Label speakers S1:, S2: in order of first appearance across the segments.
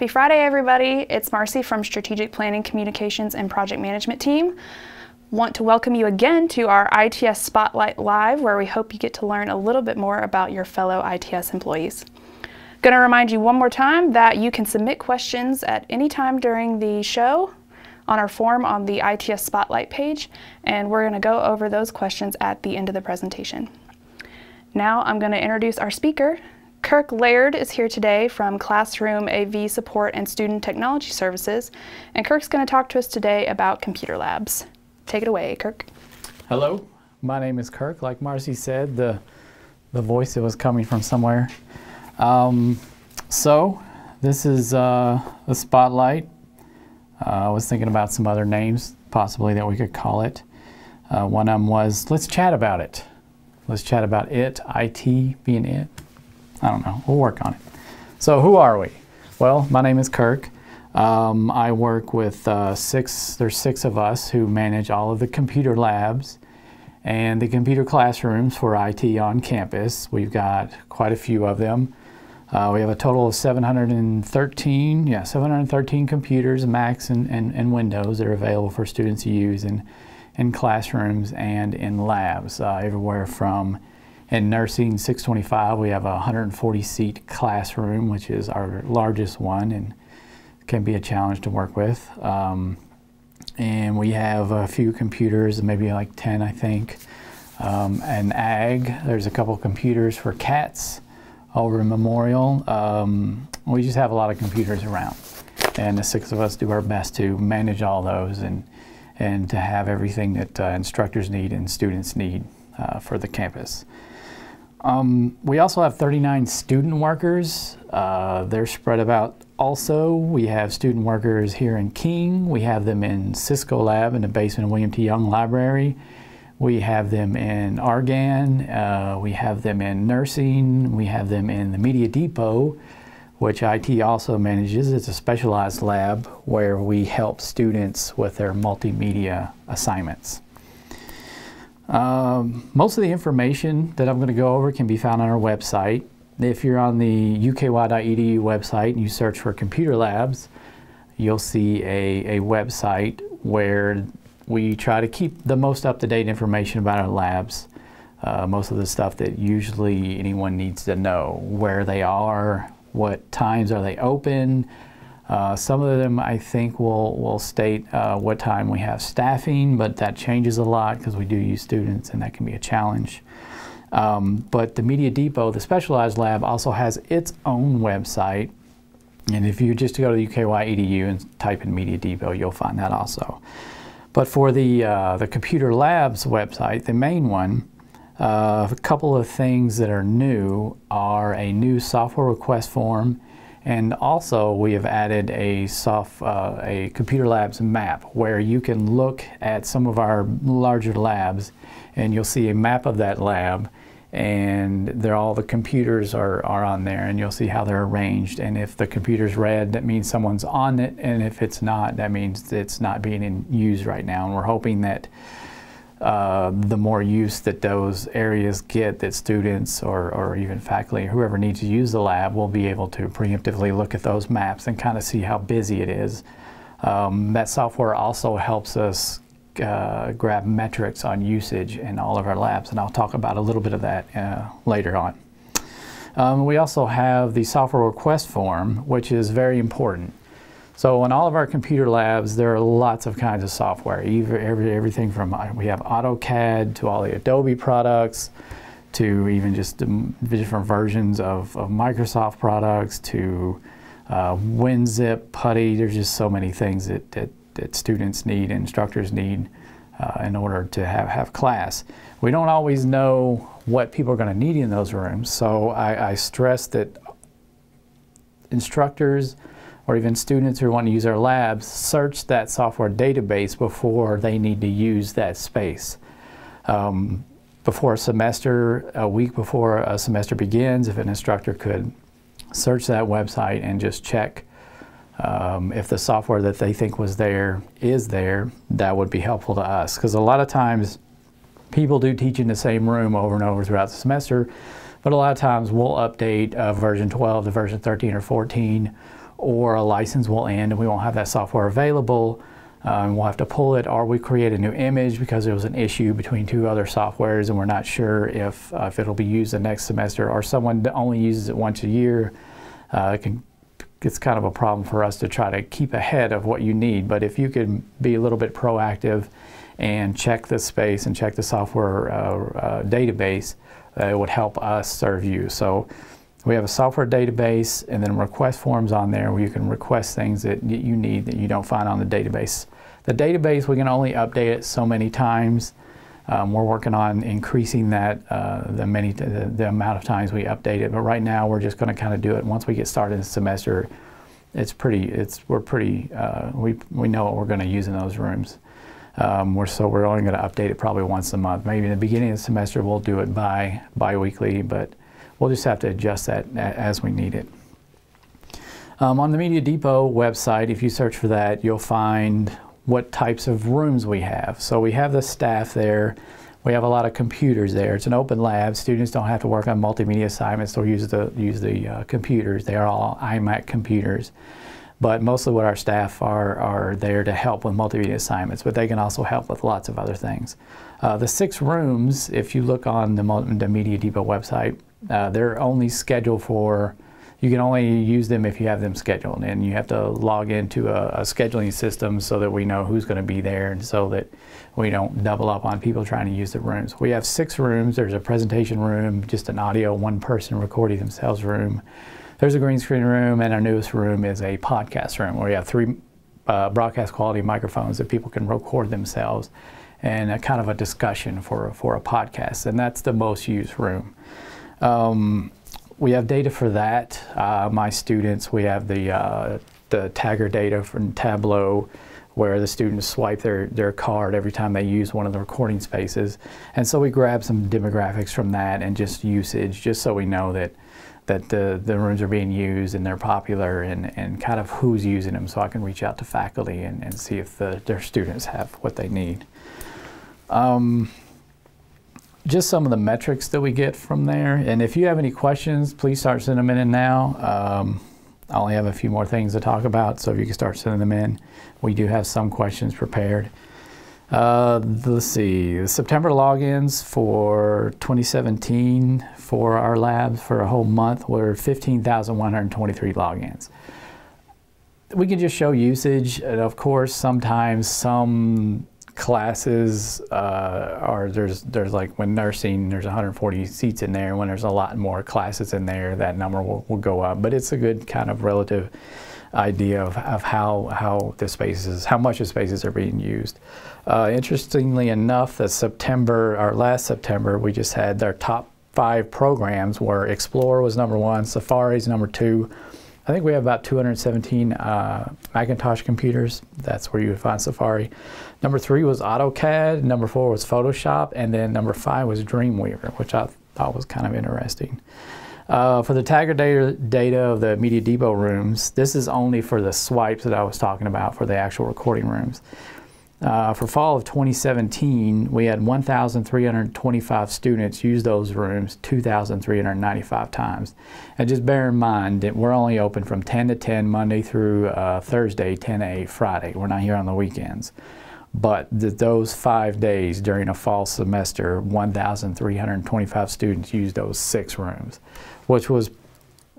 S1: Happy Friday, everybody. It's Marcy from Strategic Planning, Communications, and Project Management team. Want to welcome you again to our ITS Spotlight Live, where we hope you get to learn a little bit more about your fellow ITS employees. Going to remind you one more time that you can submit questions at any time during the show on our form on the ITS Spotlight page, and we're going to go over those questions at the end of the presentation. Now I'm going to introduce our speaker. Kirk Laird is here today from Classroom AV Support and Student Technology Services, and Kirk's going to talk to us today about computer labs. Take it away, Kirk.
S2: Hello, my name is Kirk. Like Marcy said, the voice that was coming from somewhere. So this is the Spotlight. I was thinking about some other names possibly that we could call it. One of them was, let's chat about it. Let's chat about it, IT being it. I don't know, we'll work on it. So who are we? Well, my name is Kirk. I work with there's six of us who manage all of the computer labs and the computer classrooms for IT on campus. We've got quite a few of them. We have a total of 713 computers, Macs and Windows that are available for students to use in classrooms and in labs, everywhere from in nursing 625, we have a 140-seat classroom, which is our largest one and can be a challenge to work with. And we have a few computers, maybe like 10, I think. And ag, there's a couple computers for cats over in Memorial. We just have a lot of computers around. And the six of us do our best to manage all those and to have everything that instructors need and students need for the campus. We also have 39 student workers. They're spread about also. We have student workers here in King. We have them in Cisco Lab in the basement of William T. Young Library. We have them in Argan. We have them in nursing. We have them in the Media Depot, which IT also manages. It's a specialized lab where we help students with their multimedia assignments. Most of the information that I'm going to go over can be found on our website. If you're on the uky.edu website and you search for computer labs, you'll see a website where we try to keep the most up-to-date information about our labs. Most of the stuff that usually anyone needs to know, where they are, what times are they open. Some of them I think will state what time we have staffing, but that changes a lot because we do use students and that can be a challenge. But the Media Depot, the specialized lab, also has its own website. And if you just go to uky.edu and type in Media Depot, you'll find that also. But for the Computer Labs website, the main one, a couple of things that are new are a new software request form. And also we have added a Computer Labs map where you can look at some of our larger labs and you'll see a map of that lab, and all the computers are on there, and you'll see how they're arranged. And if the computer's red, that means someone's on it, and if it's not, that means it's not being used right now. And we're hoping that the more use that those areas get, that students or even faculty, whoever needs to use the lab, will be able to preemptively look at those maps and kind of see how busy it is. That software also helps us grab metrics on usage in all of our labs, and I'll talk about a little bit of that later on. We also have the software request form, which is very important. So in all of our computer labs, there are lots of kinds of software, everything from, we have AutoCAD to all the Adobe products, to even just different versions of Microsoft products, to WinZip, Putty. There's just so many things that students need, instructors need in order to have class. We don't always know what people are going to need in those rooms, so I stress that instructors or even students who want to use our labs search that software database before they need to use that space. Before a semester, a week before a semester begins, if an instructor could search that website and just check if the software that they think was there is there, that would be helpful to us. Because a lot of times people do teach in the same room over and over throughout the semester, but a lot of times we'll update version 12 to version 13 or 14, or a license will end and we won't have that software available. We'll have to pull it, or we create a new image because there was an issue between two other softwares and we're not sure if it'll be used the next semester, or someone only uses it once a year. It's kind of a problem for us to try to keep ahead of what you need. But if you could be a little bit proactive and check the space and check the software database, it would help us serve you. So we have a software database and then request forms on there where you can request things that you need that you don't find on the database. The database, we can only update it so many times. We're working on increasing that, the amount of times we update it, but right now we're just going to kind of do it. Once we get started in the semester, we know what we're going to use in those rooms. We're only going to update it probably once a month. Maybe in the beginning of the semester we'll do it bi-weekly, but we'll just have to adjust that as we need it. On the Media Depot website, if you search for that, you'll find what types of rooms we have. So we have the staff there. We have a lot of computers there. It's an open lab. Students don't have to work on multimedia assignments or use the computers. They are all iMac computers. But mostly what our staff are there to help with multimedia assignments, but they can also help with lots of other things. The 6 rooms, if you look on the Media Depot website, they're only scheduled for, you can only use them if you have them scheduled, and you have to log into a scheduling system so that we know who's going to be there and so that we don't double up on people trying to use the rooms. We have 6 rooms. There's a presentation room, just an audio, one person recording themselves room. There's a green screen room, and our newest room is a podcast room where we have 3 broadcast quality microphones that people can record themselves, and a kind of a discussion for a podcast, and that's the most used room. We have data for that. My students, we have the tagger data from Tableau, where the students swipe their card every time they use one of the recording spaces. And so we grab some demographics from that and just usage, just so we know that the rooms are being used and they're popular, and kind of who's using them, so I can reach out to faculty and see if their students have what they need. Just some of the metrics that we get from there, and if you have any questions, please start sending them in now. I only have a few more things to talk about, so if you can start sending them in. We do have some questions prepared. Let's see, the September logins for 2017 for our labs for a whole month were 15,123 logins. We can just show usage, and of course sometimes some classes there's like, when nursing, there's 140 seats in there. When there's a lot more classes in there, that number will go up, but it's a good kind of relative idea of how the spaces, how much the spaces are being used. Interestingly enough, last September, we just had their top 5 programs where Explorer was number 1, Safari's number 2. I think we have about 217 Macintosh computers. That's where you would find Safari. Number 3 was AutoCAD, number 4 was Photoshop, and then number 5 was Dreamweaver, which I thought was kind of interesting. For the tagger data of the Media Depot rooms, this is only for the swipes that I was talking about for the actual recording rooms. For fall of 2017, we had 1,325 students use those rooms 2,395 times. And just bear in mind that we're only open from 10 to 10 Monday through Thursday, 10 to 8 Friday. We're not here on the weekends. But those 5 days during a fall semester, 1,325 students used those 6 rooms, which was,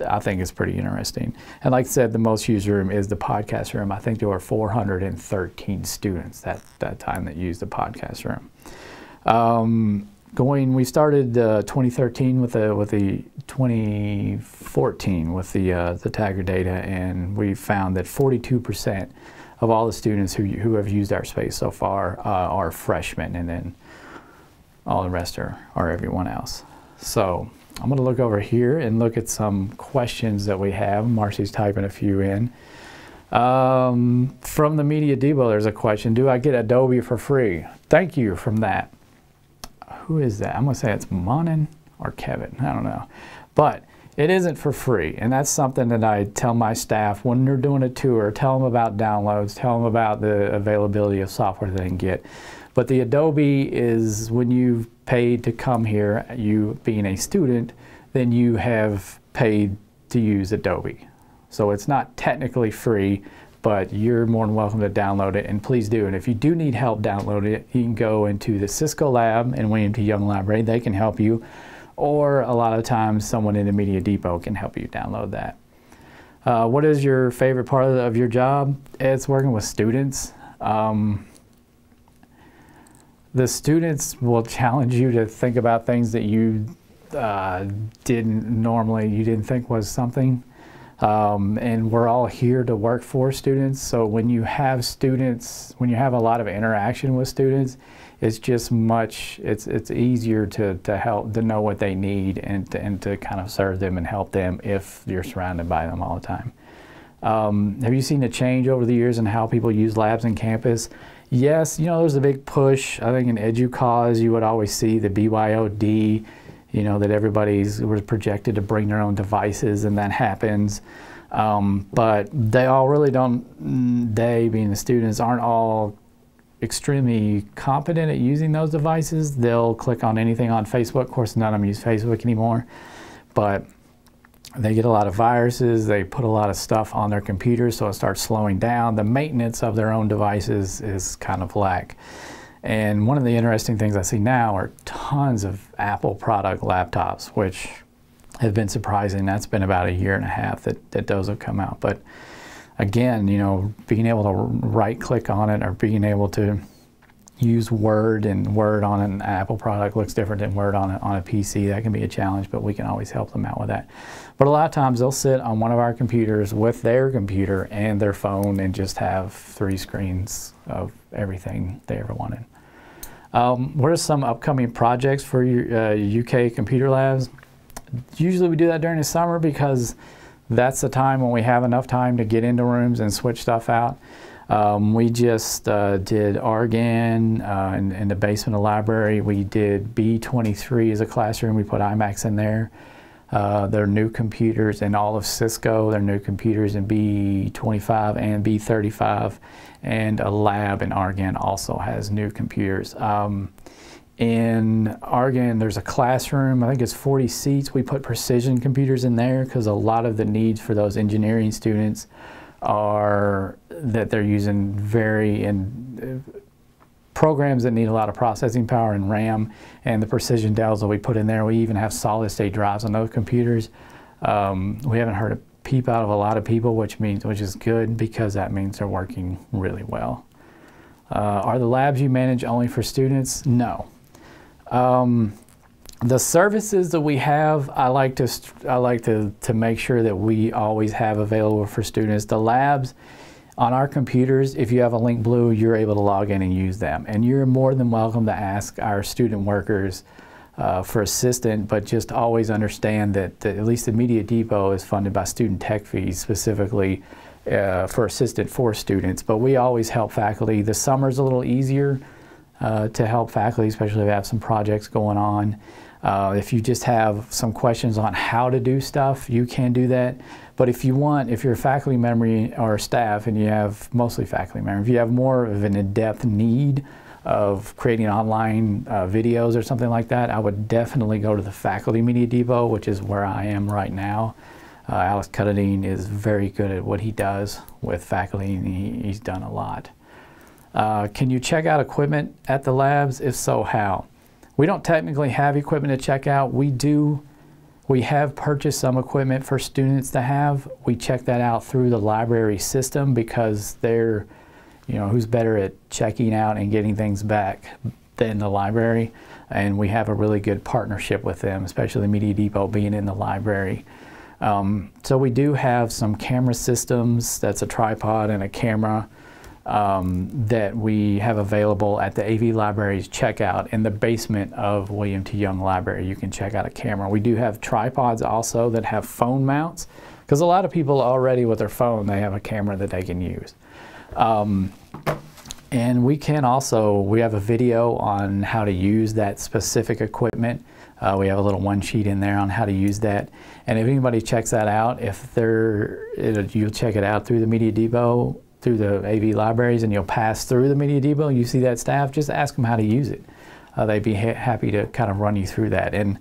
S2: I think, is pretty interesting. And like I said, the most used room is the podcast room. I think there were 413 students that time that used the podcast room. We started 2013 with the 2014 with the tagger data, and we found that 42% of all the students who have used our space so far are freshmen, and then all the rest are everyone else. So I'm going to look over here and look at some questions that we have. Marcy's typing a few in. From the Media Depot, there's a question: do I get Adobe for free? Thank you from that. Who is that? I'm going to say it's Monin or Kevin. I don't know. But it isn't for free, and that's something that I tell my staff when they're doing a tour. Tell them about downloads, tell them about the availability of software that they can get. But the Adobe is when you've paid to come here, you being a student, then you have paid to use Adobe. So it's not technically free, but you're more than welcome to download it, and please do. And if you do need help downloading it, you can go into the Cisco lab in William T. Young Library. They can help you, or a lot of times someone in the Media Depot can help you download that. What is your favorite part of your job? It's working with students. The students will challenge you to think about things that you didn't think was something. And we're all here to work for students. So when you have students, when you have a lot of interaction with students, it's just it's easier to help, to know what they need and to kind of serve them and help them if you're surrounded by them all the time. Have you seen a change over the years in how people use labs in campus? Yes, you know, there's a big push. I think in EDUCAUSE you would always see the BYOD, you know, that was projected to bring their own devices, and that happens. But they all really don't, they being the students, aren't all extremely competent at using those devices. They'll click on anything on Facebook. Of course, none of them use Facebook anymore, but they get a lot of viruses. They put a lot of stuff on their computers, so it starts slowing down. The maintenance of their own devices is kind of lack. And one of the interesting things I see now are tons of Apple product laptops, which have been surprising. That's been about 1.5 years that those have come out. But again, you know, being able to right-click on it, or being able to use Word, and Word on an Apple product looks different than Word on a PC. That can be a challenge, but we can always help them out with that. But a lot of times they'll sit on one of our computers with their computer and their phone and just have 3 screens of everything they ever wanted. What are some upcoming projects for your UK computer labs? Usually we do that during the summer because that's the time when we have enough time to get into rooms and switch stuff out. We just did Argan in the basement of the library. We did B23 as a classroom. We put iMacs in there. Their new computers in all of Cisco, their new computers in B25 and B35, and a lab in Argan also has new computers. In Argan, there's a classroom, I think it's 40 seats. We put precision computers in there because a lot of the needs for those engineering students are that they're using programs that need a lot of processing power and RAM, and the precision Dells that we put in there. We even have solid-state drives on those computers. We haven't heard a peep out of a lot of people, which is good, because that means they're working really well. Are the labs you manage only for students? No. The services that we have, I like to make sure that we always have available for students. The labs on our computers, if you have a Link Blue, you're able to log in and use them. And you're more than welcome to ask our student workers for assistance, but just always understand that at least the Media Depot is funded by student tech fees, specifically for assistance for students. But we always help faculty. The summer's a little easier to help faculty, especially if they have some projects going on. If you just have some questions on how to do stuff, you can do that. But if you're a faculty member or staff, and you have mostly faculty member, if you have more of an in-depth need of creating online videos or something like that, I would definitely go to the Faculty Media Depot, which is where I am right now. Alex Cuttadine is very good at what he does with faculty, and he's done a lot. Can you check out equipment at the labs? If so, how? We don't technically have equipment to check out. We have purchased some equipment for students to have. We check that out through the library system, because they're, you know, who's better at checking out and getting things back than the library? And we have a really good partnership with them, especially Media Depot being in the library. So we do have some camera systems. That's a tripod and a camera that we have available at the AV Library's checkout in the basement of William T. Young Library. You can check out a camera. We do have tripods also that have phone mounts, because a lot of people already with their phone, they have a camera that they can use. And we have a video on how to use that specific equipment. We have a little one sheet in there on how to use that. And if anybody checks that out, you'll check it out through the Media Depot, through the AV Libraries, and you'll pass through the Media Depot, you see that staff, just ask them how to use it. they'd be happy to kind of run you through that. And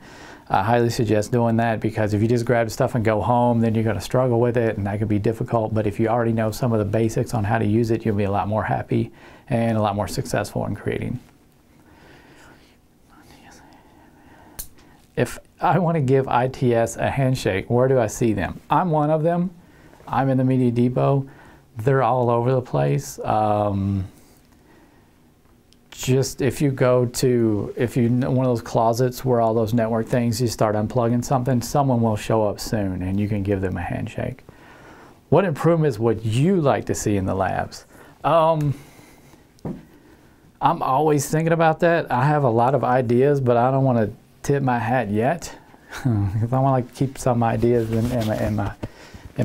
S2: I highly suggest doing that, because if you just grab the stuff and go home, then you're going to struggle with it, and that could be difficult. But if you already know some of the basics on how to use it, you'll be a lot more happy and a lot more successful in creating. If I want to give ITS a handshake, where do I see them? I'm one of them. I'm in the Media Depot. They're all over the place. Just if you go to, one of those closets where all those network things, you start unplugging something, someone will show up soon and you can give them a handshake. What improvements would you like to see in the labs? I'm always thinking about that. I have a lot of ideas, but I don't want to tip my hat yet. Because I want to keep some ideas in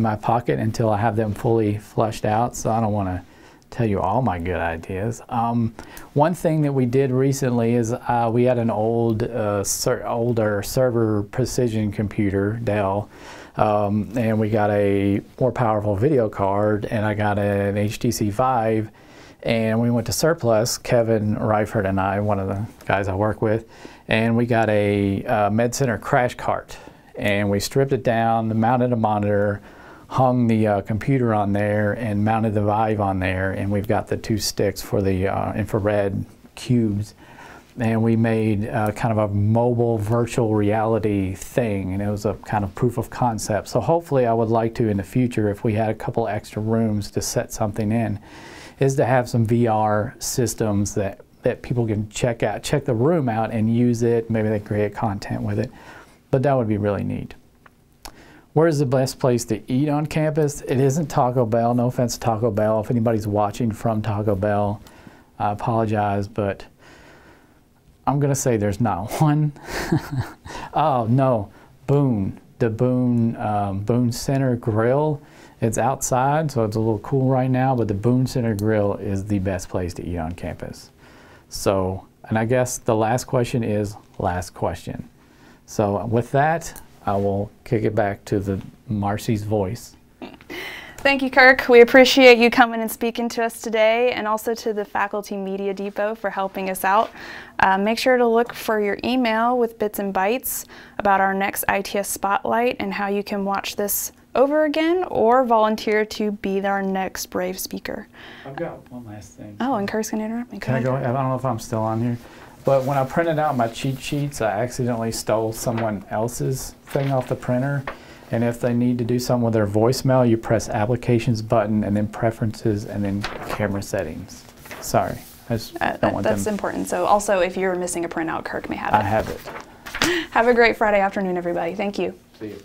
S2: my pocket until I have them fully fleshed out. So I don't want to tell you all my good ideas. One thing that we did recently is we had an older server precision computer, Dell, and we got a more powerful video card, and I got an HTC Vive, and we went to Surplus, Kevin Reifert and I, one of the guys I work with, and we got a MedCenter crash cart, and we stripped it down, mounted a monitor, hung the computer on there, and mounted the Vive on there, and we've got the 2 sticks for the infrared cubes, and we made kind of a mobile virtual reality thing, and it was a kind of proof of concept. So hopefully I would like to, in the future, if we had a couple extra rooms to set something in, is to have some VR systems that people can check the room out and use it. Maybe they create content with it, but that would be really neat. Where's the best place to eat on campus? It isn't Taco Bell. No offense to Taco Bell. If anybody's watching from Taco Bell, I apologize, but I'm going to say there's not one. Oh, no. Boone. The Boone Center Grill. It's outside, so it's a little cool right now, but the Boone Center Grill is the best place to eat on campus. So, and I guess the last question is last question. So with that, I will kick it back to Marcy's voice.
S1: Thank you, Kirk. We appreciate you coming and speaking to us today, and also to the Faculty Media Depot for helping us out. Make sure to look for your email with bits and bytes about our next ITS Spotlight and how you can watch this over again or volunteer to be our next Brave speaker.
S2: I've got one last thing.
S1: Oh, and Kirk's going to interrupt me.
S2: Can I go? I don't know if I'm still on here. But when I printed out my cheat sheets, I accidentally stole someone else's thing off the printer. And if they need to do something with their voicemail, you press Applications button and then Preferences and then Camera Settings. Sorry, I just don't want
S1: That's important. So also, if you're missing a printout, Kirk may have it.
S2: I have it.
S1: Have a great Friday afternoon, everybody. Thank you.
S2: See you.